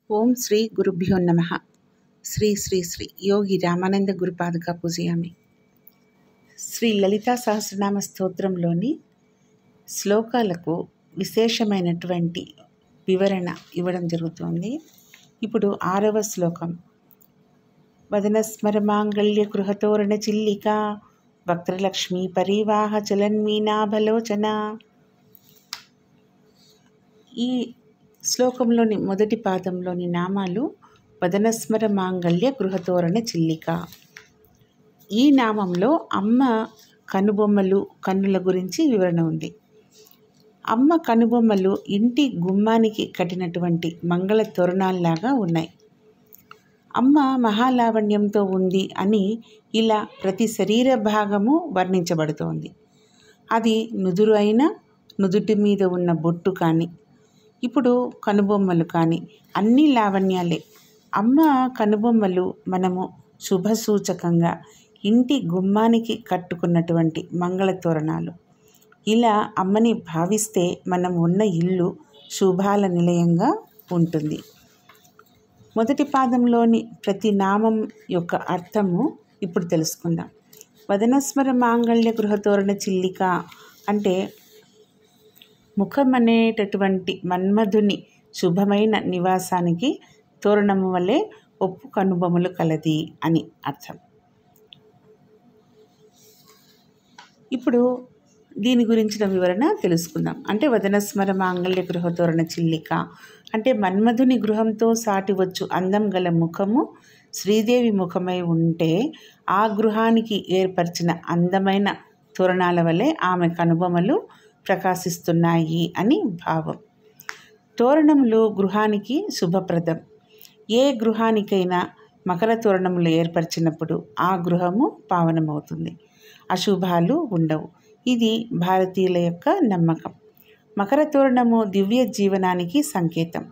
ఓం శ్రీ గురుభ్యో నమః. శ్రీ శ్రీ శ్రీ యోగి రామానంద గురుపాదుకా పూజయామి. శ్రీ లలితా సహస్రనామ స్తోత్రంలోని శ్లోకాలకు విశేషమైనటువంటి వివరణ ఇవ్వడం జరుగుతుంది. ఇప్పుడు 6వ శ్లోకం. వదనస్మర మాంగళ్య గృహతోరణ చిల్లిక వక్రలక్ష్మీ పరివాహ చలన్మీనాభలోచన. ఈ శ్లోకంలోని మొదటి పాదంలోని నామాలు వదనస్మర మాంగళ్య గృహతోరణ చిల్లిక. ఈ నామంలో అమ్మ కనుబొమ్మలు, కన్నుల గురించి వివరణ ఉంది. అమ్మ కనుబొమ్మలు ఇంటి గుమ్మానికి కట్టినటువంటి మంగళ తోరణాల్లాగా ఉన్నాయి. అమ్మ మహాలావణ్యంతో ఉంది అని ఇలా ప్రతి శరీర భాగము వర్ణించబడుతోంది. అది నుదురు అయినా, నుదుటి మీద ఉన్న బొట్టు కానీ, ఇప్పుడు కనుబొమ్మలు కానీ అన్ని లావణ్యాలే. అమ్మ కనుబొమ్మలు మనము శుభసూచకంగా ఇంటి గుమ్మానికి కట్టుకున్నటువంటి మంగళ తోరణాలు. ఇలా అమ్మని భావిస్తే మనం ఉన్న ఇల్లు శుభాల నిలయంగా ఉంటుంది. మొదటి పాదంలోని ప్రతి నామం యొక్క అర్థము ఇప్పుడు తెలుసుకుందాం. వదనస్మర మాంగళ్య గృహతోరణ చిల్లిక అంటే ముఖం అనేటటువంటి మన్మధుని శుభమైన నివాసానికి తోరణము వలె ఒప్పు కనుబొమ్మలు కలది అని అర్థం. ఇప్పుడు దీని గురించిన వివరణ తెలుసుకుందాం. అంటే వదనస్మర మాంగళ్య గృహతోరణ చిల్లిక అంటే మన్మధుని గృహంతో సాటివచ్చు అందం గల ముఖము శ్రీదేవి ముఖమై ఉంటే ఆ గృహానికి ఏర్పరిచిన అందమైన తోరణాల వలె ఆమె కనుబొమ్మలు ప్రకాశిస్తున్నాయి అని భావం. తోరణములు గృహానికి శుభప్రదం. ఏ గృహానికైనా మకర తోరణములు ఏర్పరిచినప్పుడు ఆ గృహము పావనమవుతుంది, అశుభాలు ఉండవు. ఇది భారతీయుల యొక్క నమ్మకం. మకర తోరణము దివ్య జీవనానికి సంకేతం.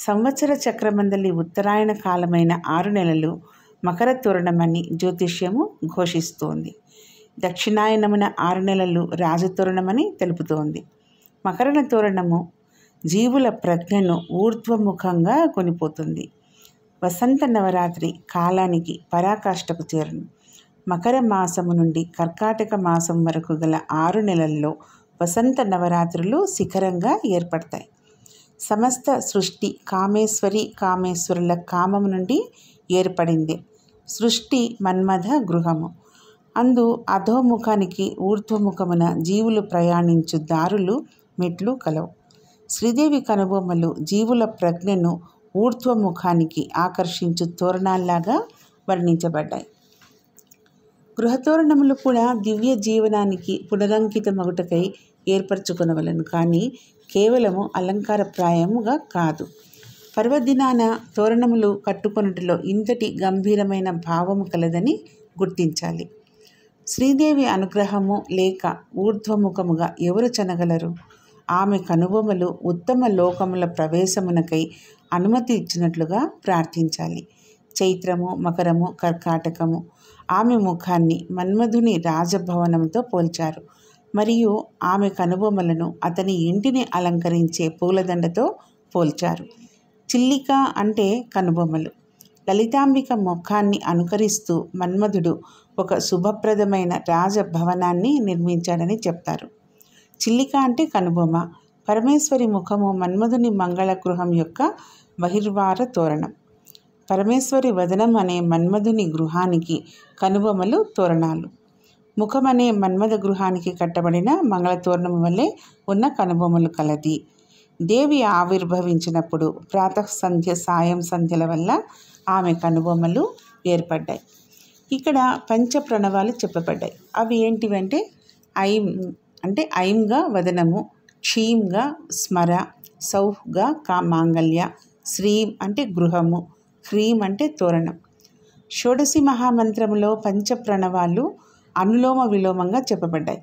సంవత్సర చక్రమందలి ఉత్తరాయణ కాలమైన 6 నెలలు మకర తోరణమని జ్యోతిష్యము ఘోషిస్తోంది. దక్షిణాయనమున 6 నెలలు రాజతోరణమని తెలుపుతోంది. మకర తోరణము జీవుల ప్రజ్ఞను ఊర్ధ్వముఖంగా కొనిపోతుంది. వసంత నవరాత్రి కాలానికి పరాకాష్ఠకు చేరును. మకర మాసము నుండి కర్కాటక మాసం వరకు గల 6 నెలల్లో వసంత నవరాత్రులు శిఖరంగా ఏర్పడతాయి. సమస్త సృష్టి కామేశ్వరుల కామము నుండి ఏర్పడింది. సృష్టి మన్మథ గృహము. అందు అధోముఖానికి ఊర్ధ్వముఖమున జీవులు ప్రయాణించు దారులు, మెట్లు కలవు. శ్రీదేవి కనుబొమ్మలు జీవుల ప్రజ్ఞను ఊర్ధ్వముఖానికి ఆకర్షించు తోరణాల్లాగా వర్ణించబడ్డాయి. గృహతోరణములు కూడా దివ్య జీవనానికి పునరంకితమగుటకై ఏర్పరచుకొనవలను, కానీ కేవలము అలంకారప్రాయముగా కాదు. పర్వదినాన తోరణములు కట్టుకొనుటలో ఇంతటి గంభీరమైన భావము కలదని గుర్తించాలి. శ్రీదేవి అనుగ్రహము లేక ఊర్ధ్వముఖముగా ఎవరు చనగలరు? ఆమె కనుబొమ్మలు ఉత్తమ లోకముల ప్రవేశమునకై అనుమతి ఇచ్చినట్లుగా ప్రార్థించాలి. చైత్రము, మకరము, కర్కాటకము ఆమె ముఖాన్ని మన్మధుని రాజభవనంతో పోల్చారు. మరియు ఆమె కనుబొమ్మలను అతని ఇంటిని అలంకరించే పూలదండతో పోల్చారు. చిల్లిక అంటే కనుబొమ్మలు. లలితాంబిక ముఖాన్ని అనుకరిస్తూ మన్మధుడు ఒక శుభప్రదమైన రాజభవనాన్ని నిర్మించాడని చెప్తారు. చిల్లిక అంటే కనుబొమ్మ. పరమేశ్వరి ముఖము మన్మధుని మంగళ గృహం యొక్క బహిర్వార తోరణం. పరమేశ్వరి వదనం అనే మన్మధుని గృహానికి కనుబొమ్మలు తోరణాలు. ముఖం అనే మన్మథ గృహానికి కట్టబడిన మంగళ తోరణం వల్లే ఉన్న కనుబొమ్మలు కలది. దేవి ఆవిర్భవించినప్పుడు ప్రాతః సంధ్య, సాయం సంధ్యల వల్ల ఆమె కనుబొమ్మలు ఏర్పడ్డాయి. ఇక్కడ పంచ ప్రణవాలు చెప్పబడ్డాయి. అవి ఏంటివంటే ఐంగా వదనము, క్షీంగా స్మర, సౌహ్గా మాంగళ్య, శ్రీం అంటే గృహము, హ్రీం అంటే తోరణం. షోడశి మహామంత్రములో పంచ ప్రణవాలు అనులోమ విలోమంగా చెప్పబడ్డాయి.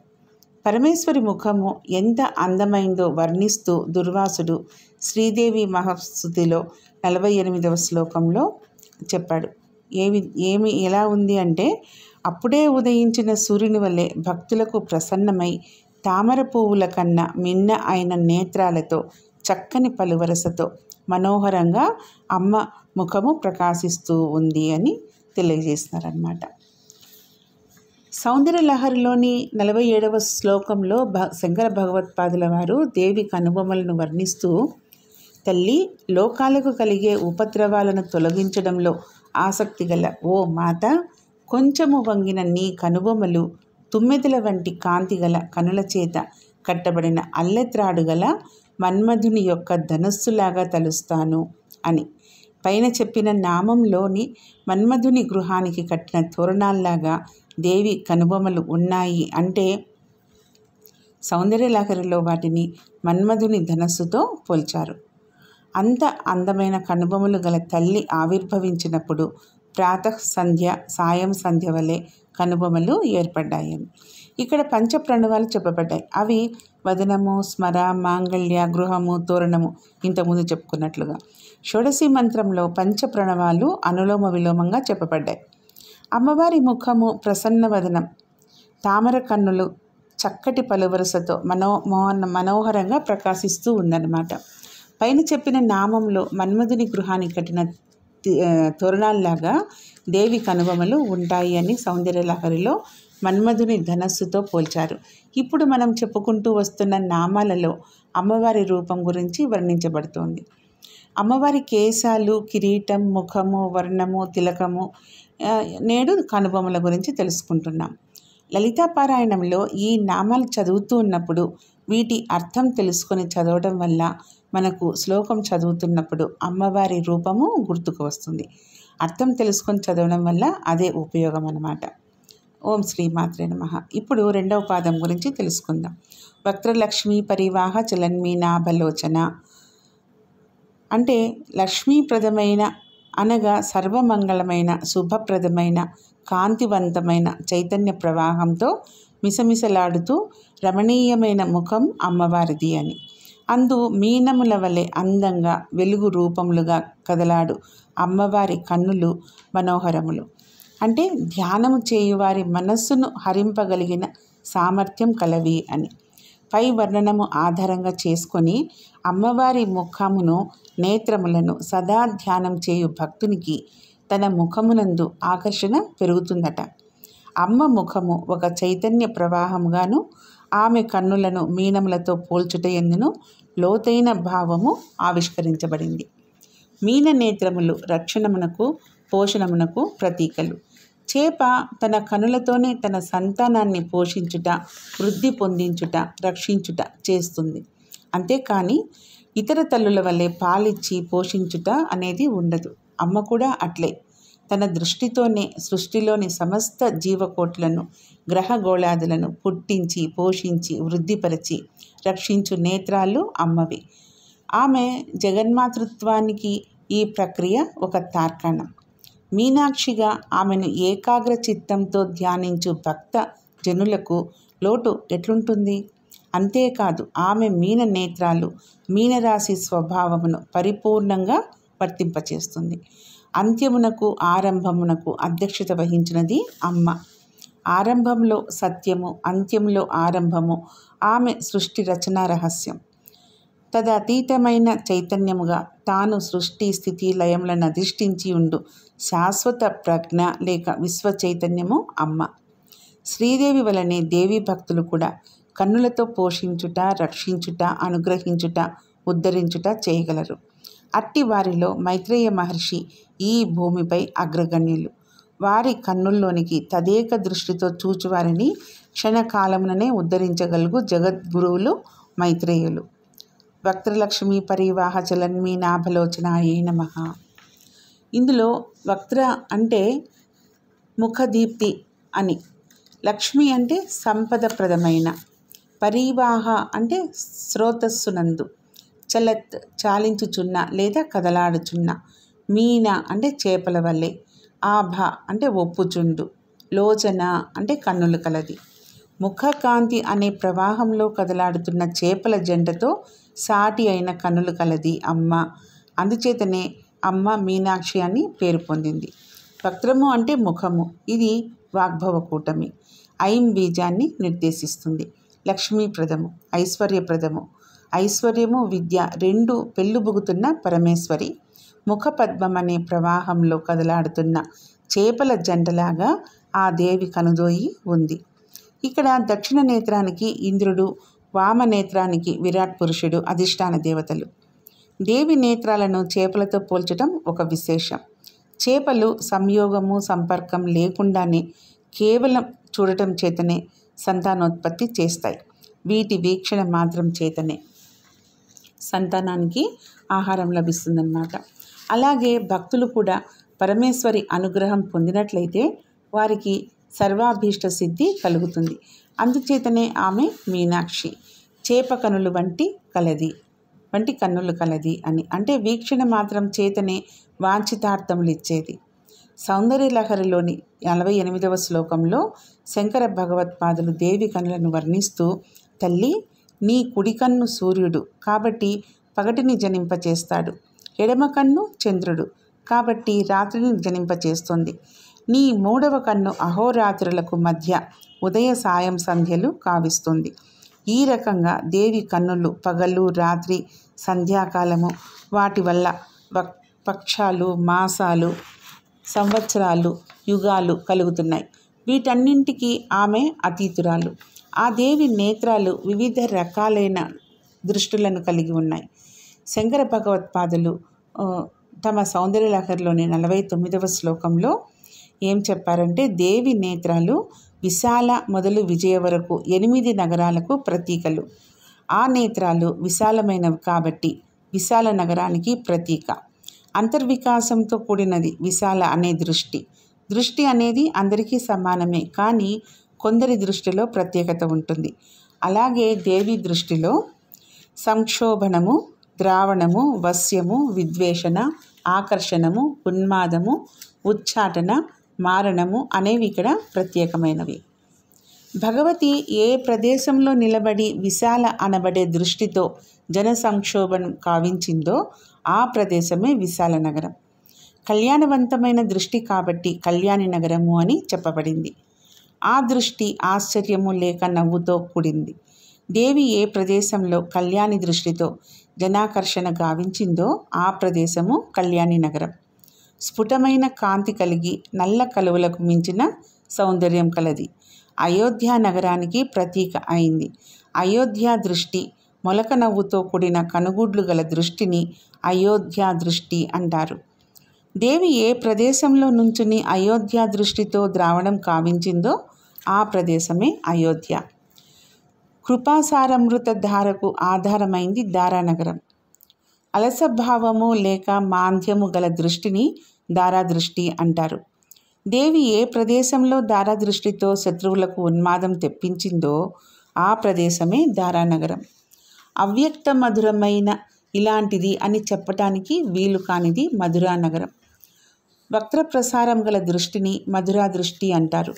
పరమేశ్వరి ముఖము ఎంత అందమైందో వర్ణిస్తూ దుర్వాసుడు శ్రీదేవి మహాస్తుతిలో 48వ శ్లోకంలో చెప్పాడు. ఎలా ఉంది అంటే, అప్పుడే ఉదయించిన సూర్యుని వలె భక్తులకు ప్రసన్నమై తామర పువ్వుల కన్నా మిన్న అయిన నేత్రాలతో చక్కని పలువరసతో మనోహరంగా అమ్మ ముఖము ప్రకాశిస్తూ ఉంది అని తెలియజేస్తున్నారన్నమాట. సౌందర్యలహరిలోని 47వ శ్లోకంలో శంకర భగవత్పాదుల వారు దేవి కనుబొమ్మలను వర్ణిస్తూ, తల్లి, లోకాలకు కలిగే ఉపద్రవాలను తొలగించడంలో ఆసక్తి గల ఓ మాత, కొంచెము వంగిన నీ కనుబొమ్మలు తుమ్మెదల వంటి కాంతి గల కనుల చేత కట్టబడిన అల్లెత్రాడు గల మన్మధుని యొక్క ధనస్సులాగా తలుస్తాను అని. పైన చెప్పిన నామంలోని మన్మధుని గృహానికి కట్టిన తోరణాల్లాగా దేవి కనుబొమ్మలు ఉన్నాయి అంటే సౌందర్యలహరిలో వాటిని మన్మధుని ధనస్సుతో పోల్చారు. అంత అందమైన కనుబొమ్మలు గల తల్లి ఆవిర్భవించినప్పుడు ప్రాతః సంధ్య, సాయం సంధ్య వలె కనుబొమ్మలు ఏర్పడ్డాయని. ఇక్కడ పంచప్రణవాలు చెప్పబడ్డాయి. అవి వదనము, స్మర, మాంగళ్య, గృహము, తోరణము, ఇంతకుముందు చెప్పుకున్నట్లుగా. షోడశి మంత్రంలో పంచప్రణవాలు అనులోమ విలోమంగా చెప్పబడ్డాయి. అమ్మవారి ముఖము ప్రసన్న వదనం, తామర కన్నులు చక్కటి పలువరుసతో మనోహరంగా ప్రకాశిస్తూ ఉందన్నమాట. పైన చెప్పిన నామంలో మన్మధుని గృహానికి కట్టిన తోరణాల్లాగా దేవి కనుబొమ్మలు ఉంటాయి అని సౌందర్యలహరిలో మన్మధుని ధనస్సుతో పోల్చారు. ఇప్పుడు మనం చెప్పుకుంటూ వస్తున్న నామాలలో అమ్మవారి రూపం గురించి వర్ణించబడుతోంది. అమ్మవారి కేశాలు, కిరీటం, ముఖము, వర్ణము, తిలకము, నేడు కనుబొమ్మల గురించి తెలుసుకుంటున్నాం. లలితాపారాయణంలో ఈ నామాలు చదువుతూ ఉన్నప్పుడు వీటి అర్థం తెలుసుకొని చదవడం వల్ల మనకు శ్లోకం చదువుతున్నప్పుడు అమ్మవారి రూపము గుర్తుకు వస్తుంది. అర్థం తెలుసుకొని చదవడం వల్ల అదే ఉపయోగం అన్నమాట. ఓం శ్రీమాత్రే నమః. ఇప్పుడు రెండవ పాదం గురించి తెలుసుకుందాం. వక్త్రలక్ష్మీ పరివాహ చలన్మీనాభలోచన అంటే లక్ష్మీప్రదమైన అనగా సర్వమంగళమైన, శుభప్రదమైన, కాంతివంతమైన చైతన్య ప్రవాహంతో మిసమిసలాడుతూ రమణీయమైన ముఖం అమ్మవారిది అని. అందు మీనముల వలె అందంగా వెలుగు రూపములుగా కదలాడు అమ్మవారి కన్నులు మనోహరములు. అంటే ధ్యానము చేయువారి మనస్సును హరింపగలిగిన సామర్థ్యం కలవి అని. పై వర్ణనము ఆధారంగా చేసుకొని అమ్మవారి ముఖమును, నేత్రములను సదా ధ్యానం చేయు భక్తునికి తన ముఖమునందు ఆకర్షణ పెరుగుతుందట. అమ్మ ముఖము ఒక చైతన్య ప్రవాహముగాను, ఆమె కన్నులను మీనములతో పోల్చుట ఎందును లోతైన భావము ఆవిష్కరించబడింది. మీన నేత్రములు రక్షణమునకు, పోషణమునకు ప్రతీకలు. చేప తన కనులతోనే తన సంతానాన్ని పోషించుట, వృద్ధి పొందించుట, రక్షించుట చేస్తుంది. అంతేకాని ఇతర తల్లుల వల్లే పాలిచ్చి పోషించుట అనేది ఉండదు. అమ్మ కూడా అట్లే తన దృష్టితోనే సృష్టిలోని సమస్త జీవకోట్లను, గ్రహగోళాదులను పుట్టించి, పోషించి, వృద్ధిపరిచి రక్షించు నేత్రాలు అమ్మవి. ఆమె జగన్మాతృత్వానికి ఈ ప్రక్రియ ఒక తార్కాణం. మీనాక్షిగా ఆమెను ఏకాగ్ర చిత్తంతో ధ్యానించు భక్త జనులకు లోటు ఎట్లుంటుంది? అంతేకాదు, ఆమె మీన నేత్రాలు మీనరాశి స్వభావమును పరిపూర్ణంగా వర్తింపచేస్తుంది. అంత్యమునకు, ఆరంభమునకు అధ్యక్షత వహించినది అమ్మ. ఆరంభంలో సత్యము, అంత్యంలో ఆరంభము ఆమె సృష్టి రచనా రహస్యం. తదతీతమైన చైతన్యముగా తాను సృష్టి, స్థితి, లయములను అధిష్ఠించి ఉండు శాశ్వత ప్రజ్ఞ లేక విశ్వ చైతన్యము అమ్మ. శ్రీదేవి వలనే దేవీ భక్తులు కూడా కన్నులతో పోషించుట, రక్షించుట, అనుగ్రహించుట, ఉద్ధరించుట చేయగలరు. అట్టి వారిలో మైత్రేయ మహర్షి ఈ భూమిపై అగ్రగణ్యులు. వారి కన్నుల్లోనికి తదేక దృష్టితో చూచువారిని క్షణకాలముననే ఉద్ధరించగలుగు జగద్గురువులు మైత్రేయులు. వక్త్రలక్ష్మీ పరివాహ చలన్మీనాభలోచనాయే నమః. ఇందులో వక్త్ర అంటే ముఖదీప్తి అని, లక్ష్మి అంటే సంపదప్రదమైన, పరివాహ అంటే స్రోతస్సునందు, చలత్ చాలించుచున్న లేదా కదలాడుచున్న, మీన అంటే చేపల వల్లే, ఆభ అంటే ఒప్పుచుండు, లోచన అంటే కన్నులు కలది. ముఖకాంతి అనే ప్రవాహంలో కదలాడుతున్న చేపల జంటతో సాటి అయిన కన్నులు కలది అమ్మ. అందుచేతనే అమ్మ మీనాక్షి అని పేరు పొందింది. వక్త్రము అంటే ముఖము. ఇది వాగ్భవ కూటమి. ఐం బీజాన్ని నిర్దేశిస్తుంది. లక్ష్మీప్రదము, ఐశ్వర్యప్రదము. ఐశ్వర్యము విద్య రెండు పెళ్ళుబుగుతున్న పరమేశ్వరి ముఖపద్మం అనే ప్రవాహంలో కదలాడుతున్న చేపల జంటలాగా ఆ దేవి కనుదోయి ఉంది. ఇక్కడ దక్షిణ నేత్రానికి ఇంద్రుడు, వామనేత్రానికి విరాట్ పురుషుడు అధిష్టాన దేవతలు. దేవి నేత్రాలను చేపలతో పోల్చడం ఒక విశేషం. చేపలు సంయోగము సంపర్కం లేకుండానే కేవలం చూడటం చేతనే సంతానోత్పత్తి చేస్తాయి. వీటి వీక్షణ మాత్రం చేతనే సంతానానికి ఆహారం లభిస్తుందన్నమాట. అలాగే భక్తులు కూడా పరమేశ్వరి అనుగ్రహం పొందినట్లయితే వారికి సర్వాభీష్ట సిద్ధి కలుగుతుంది. అందుచేతనే ఆమె మీనాక్షి, చేప కనులు వంటి కన్నులు కలది అని, అంటే వీక్షణ మాత్రం చేతనే వాంఛితార్థములు ఇచ్చేది. సౌందర్యలహరిలోని 48వ శ్లోకంలో శంకర భగవత్పాదులు దేవి కన్నులను వర్ణిస్తూ, తల్లి నీ కుడి కన్ను సూర్యుడు కాబట్టి పగటిని జనింపచేస్తాడు, ఎడమ కన్ను చంద్రుడు కాబట్టి రాత్రిని జనింపచేస్తుంది, నీ మూడవ కన్ను అహోరాత్రులకు మధ్య ఉదయ సాయం సంధ్యలు కావిస్తుంది. ఈ రకంగా దేవి కన్నులు పగలు రాత్రి సంధ్యాకాలము వాటి వల్ల పక్షాలు మాసాలు సంవత్సరాలు యుగాలు కలుగుతున్నాయి. వీటన్నింటికీ ఆమె అతీతురాలు. ఆ దేవి నేత్రాలు వివిధ రకాలైన దృష్టులను కలిగి ఉన్నాయి. శంకర భగవత్పాదులు తమ సౌందర్యలహరిలోని 49వ శ్లోకంలో ఏం చెప్పారంటే, దేవి నేత్రాలు విశాల మొదలు విజయ వరకు 8 నగరాలకు ప్రతీకలు. ఆ నేత్రాలు విశాలమైనవి కాబట్టి విశాల నగరానికి ప్రతీక. అంతర్వికాసంతో కూడినది విశాల అనే దృష్టి అనేది అందరికీ సమానమే, కానీ కొందరి దృష్టిలో ప్రత్యేకత ఉంటుంది. అలాగే దేవి దృష్టిలో సంక్షోభణము, ద్రావణము, వశ్యము, విద్వేషణ, ఆకర్షణము, ఉన్మాదము, ఉచ్చాటన, మారణము అనేవి ఇక్కడ ప్రత్యేకమైనవి. భగవతి ఏ ప్రదేశంలో నిలబడి విశాల అనబడే దృష్టితో జన సంక్షోభం కావించిందో ఆ ప్రదేశమే విశాల నగరం. కళ్యాణవంతమైన దృష్టి కాబట్టి కళ్యాణి నగరము అని చెప్పబడింది. ఆ దృష్టి ఆశ్చర్యము లేక నవ్వుతో కూడింది. దేవి ఏ ప్రదేశంలో కళ్యాణి దృష్టితో జనాకర్షణ గావించిందో ఆ ప్రదేశము కళ్యాణి నగరం. స్ఫుటమైన కాంతి కలిగి నల్ల కలువలకు మించిన సౌందర్యం కలది. అయోధ్య నగరానికి ప్రతీక అయింది. అయోధ్య దృష్టి మొలక నవ్వుతో కూడిన కనుగుడ్లు గల దృష్టిని అయోధ్య దృష్టి అంటారు. దేవి ఏ ప్రదేశంలో నుంచుని అయోధ్య దృష్టితో ద్రావణం కావించిందో ఆ ప్రదేశమే అయోధ్య. కృపాసారమృత ధారకు ఆధారమైంది దారానగరం. అలసభావము లేక మాంద్యము గల దృష్టిని దారాదృష్టి అంటారు. దేవి ఏ ప్రదేశంలో దారాదృష్టితో శత్రువులకు ఉన్మాదం తెప్పించిందో ఆ ప్రదేశమే దారానగరం. అవ్యక్త మధురమైన ఇలాంటిది అని చెప్పటానికి వీలు కానిది మధురానగరం. వక్ర ప్రసారం గల దృష్టిని మధురా దృష్టి అంటారు.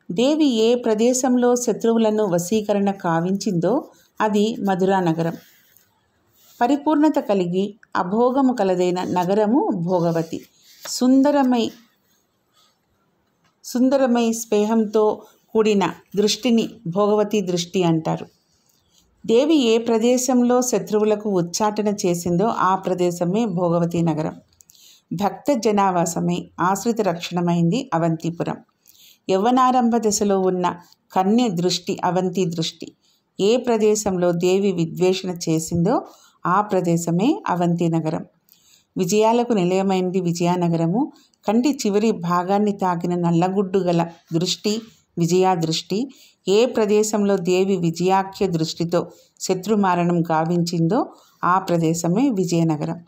దేవి ఏ ప్రదేశంలో శత్రువులను వశీకరణ కావించిందో అది మధురానగరం. పరిపూర్ణత కలిగి అభోగము కలదైన నగరము భోగవతి. సుందరమై స్నేహంతో కూడిన దృష్టిని భోగవతి దృష్టి అంటారు. దేవి ఏ ప్రదేశంలో శత్రువులకు ఉచ్చాటన చేసిందో ఆ ప్రదేశమే భోగవతి నగరం. భక్త జనావాసమై ఆశ్రిత రక్షణమైంది అవంతిపురం. యవ్వనారంభ దశలో ఉన్న కన్య దృష్టి అవంతి దృష్టి. ఏ ప్రదేశంలో దేవి విద్వేషణ చేసిందో ఆ ప్రదేశమే అవంతి నగరం. విజయాలకు నిలయమైంది విజయానగరము. కంటి చివరి భాగాన్ని తాకిన నల్లగుడ్డు గల దృష్టి విజయాదృష్టి. ఏ ప్రదేశంలో దేవి విజయాఖ్య దృష్టితో శత్రుమారణం గావించిందో ఆ ప్రదేశమే విజయనగరం.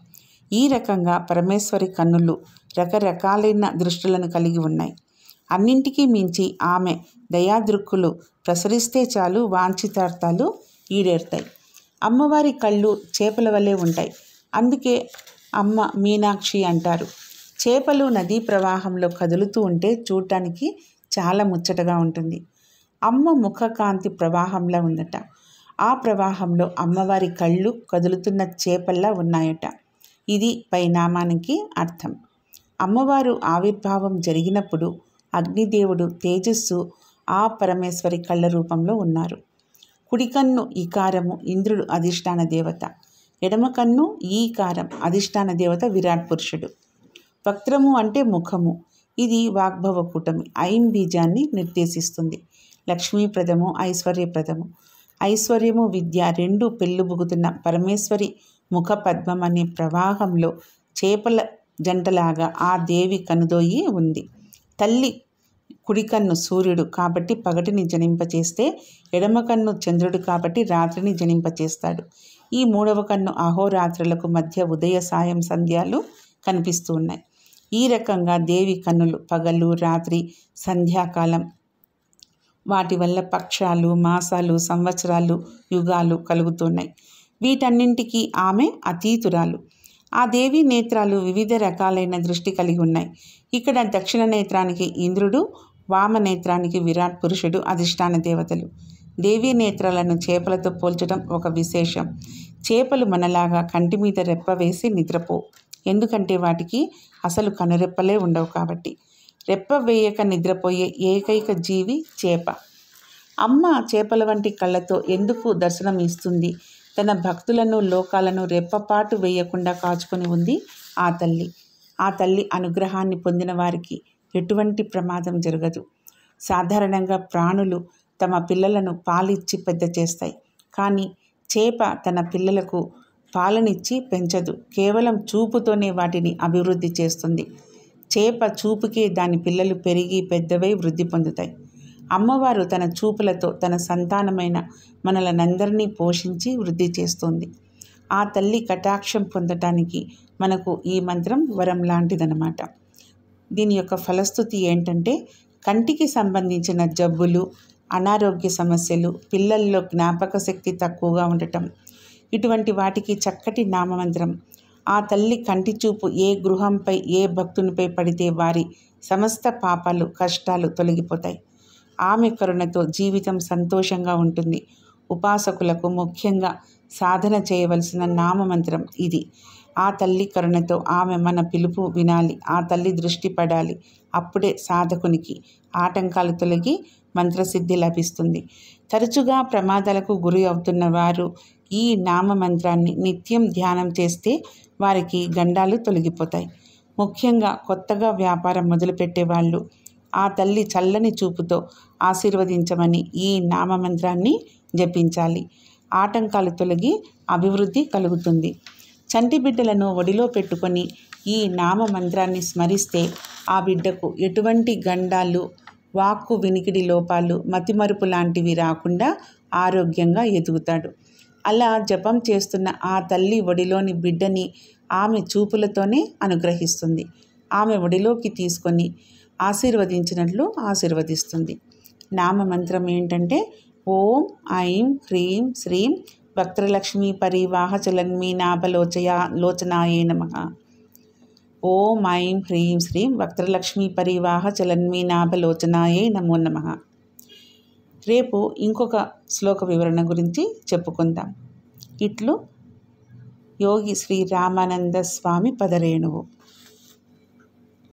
ఈ రకంగా పరమేశ్వరి కన్నులు రకరకాలైన దృష్టులను కలిగి ఉన్నాయి. అన్నింటికీ మించి ఆమె దయాదృక్కులు ప్రసరిస్తే చాలు వాంఛితార్థాలు ఈడేరుతాయి. అమ్మవారి కళ్ళు చేపల వలె ఉంటాయి. అందుకే అమ్మ మీనాక్షి అంటారు. చేపలు నదీ ప్రవాహంలో కదులుతూ ఉంటే చూడటానికి చాలా ముచ్చటగా ఉంటుంది. అమ్మ ముఖ కాంతి ప్రవాహంలా ఉందట. ఆ ప్రవాహంలో అమ్మవారి కళ్ళు కదులుతున్న చేపల్లా ఉన్నాయట. ఇది పైనామానికి అర్థం. అమ్మవారు ఆవిర్భావం జరిగినప్పుడు అగ్నిదేవుడు తేజస్సు ఆ పరమేశ్వరి కళ్ళ రూపంలో ఉన్నారు. కుడి కన్ను ఈకారము ఇంద్రుడు అధిష్టాన దేవత, ఎడమ కన్ను ఈకారం అధిష్టాన దేవత విరాట్ పురుషుడు. వక్త్రము అంటే ముఖము, ఇది వాగ్భవ కూటమి ఐం బీజాన్ని నిర్దేశిస్తుంది. లక్ష్మీప్రదము, ఐశ్వర్యప్రదము. ఐశ్వర్యము విద్య రెండు పెళ్ళుబుగుతున్న పరమేశ్వరి ముఖ పద్మం అనే ప్రవాహంలో చేపల జంటలాగా ఆ దేవి కనుదోయి ఉంది. తల్లి కుడి కన్ను సూర్యుడు కాబట్టి పగటిని జనింపచేస్తే, ఎడమ కన్ను చంద్రుడు కాబట్టి రాత్రిని జనింపచేస్తాడు. ఈ మూడవ కన్ను అహోరాత్రులకు మధ్య ఉదయ సాయం సంధ్యాలు కనిపిస్తూ ఉన్నాయి. ఈ రకంగా దేవి కన్నులు పగలు, రాత్రి, సంధ్యాకాలం, వాటి వల్ల పక్షాలు, మాసాలు, సంవత్సరాలు, యుగాలు కలుగుతున్నాయి. వీటన్నింటికీ ఆమె అతీతురాలు. ఆ దేవి నేత్రాలు వివిధ రకాలైన దృష్టి కలిగి ఉన్నాయి. ఇక్కడ దక్షిణ నేత్రానికి ఇంద్రుడు, వామ నేత్రానికి విరాట్ పురుషుడు అధిష్టాన దేవతలు. దేవీ నేత్రాలను చేపలతో పోల్చడం ఒక విశేషం. చేపలు మనలాగా కంటి మీద రెప్ప వేసి నిద్రపో, ఎందుకంటే వాటికి అసలు కనురెప్పలే ఉండవు కాబట్టి. రెప్ప వేయక నిద్రపోయే ఏకైక జీవి చేప. అమ్మ చేపల వంటి కళ్ళతో ఎందుకు దర్శనం ఇస్తుంది? తన భక్తులను, లోకాలను రెప్పపాటు వేయకుండా కాచుకొని ఉంది ఆ తల్లి. ఆ తల్లి అనుగ్రహాన్ని పొందిన వారికి ఎటువంటి ప్రమాదం జరగదు. సాధారణంగా ప్రాణులు తమ పిల్లలను పాలిచ్చి పెద్ద చేస్తాయి, కానీ చేప తన పిల్లలకు పాలనిచ్చి పెంచదు. కేవలం చూపుతోనే వాటిని అభివృద్ధి చేస్తుంది. చేప చూపుకే దాని పిల్లలు పెరిగి పెద్దవై వృద్ధి పొందుతాయి. అమ్మవారు తన చూపులతో తన సంతానమైన మనలనందరినీ పోషించి వృద్ధి చేస్తుంది. ఆ తల్లి కటాక్షం పొందటానికి మనకు ఈ మంత్రం వరం లాంటిదన్నమాట. దీని యొక్క ఫలశ్రుతి ఏంటంటే, కంటికి సంబంధించిన జబ్బులు, అనారోగ్య సమస్యలు, పిల్లల్లో జ్ఞాపక శక్తి తక్కువగా ఉండటం, ఇటువంటి వాటికి చక్కటి నామమంత్రం. ఆ తల్లి కంటి చూపు ఏ గృహంపై, ఏ భక్తునిపై పడితే వారి సమస్త పాపాలు, కష్టాలు తొలగిపోతాయి. ఆమె కరుణతో జీవితం సంతోషంగా ఉంటుంది. ఉపాసకులకు ముఖ్యంగా సాధన చేయవలసిన నామమంత్రం ఇది. ఆ తల్లి కరుణతో ఆమె మన పిలుపు వినాలి, ఆ తల్లి దృష్టి పడాలి. అప్పుడే సాధకునికి ఆటంకాలు తొలగి మంత్రసిద్ధి లభిస్తుంది. తరచుగా ప్రమాదాలకు గురి అవుతున్న వారు ఈ నామమంత్రాన్ని నిత్యం ధ్యానం చేస్తే వారికి గండాలు తొలగిపోతాయి. ముఖ్యంగా కొత్తగా వ్యాపారం మొదలుపెట్టే వాళ్ళు ఆ తల్లి చల్లని చూపుతో ఆశీర్వదించమని ఈ నామమంత్రాన్ని జపించాలి. ఆటంకాలు తొలగి అభివృద్ధి కలుగుతుంది. చంటి బిడ్డలను ఒడిలో పెట్టుకొని ఈ నామమంత్రాన్ని స్మరిస్తే ఆ బిడ్డకు ఎటువంటి గండాలు, వాక్కు వినికిడి లోపాలు, మతిమరుపు లాంటివి రాకుండా ఆరోగ్యంగా ఎదుగుతాడు. అలా జపం చేస్తున్న ఆ తల్లి ఒడిలోని బిడ్డని ఆమె చూపులతోనే అనుగ్రహిస్తుంది. ఆమె ఒడిలోకి తీసుకొని ఆశీర్వదించినట్లు ఆశీర్వదిస్తుంది. నామమంత్రం ఏంటంటే, ఓం ఐం హ్రీం శ్రీం వక్త్రలక్ష్మీ పరివాహ చలన్మీనాభలోచనాయే నమః. ఓం ఐం హ్రీం శ్రీం వక్త్రలక్ష్మీ పరివాహ చలన్మీనాభలోచనాయే నమో నమః. రేపు ఇంకొక శ్లోక వివరణ గురించి చెప్పుకుందాం. ఇట్లు యోగి శ్రీ రామానంద స్వామి పదరేణువు.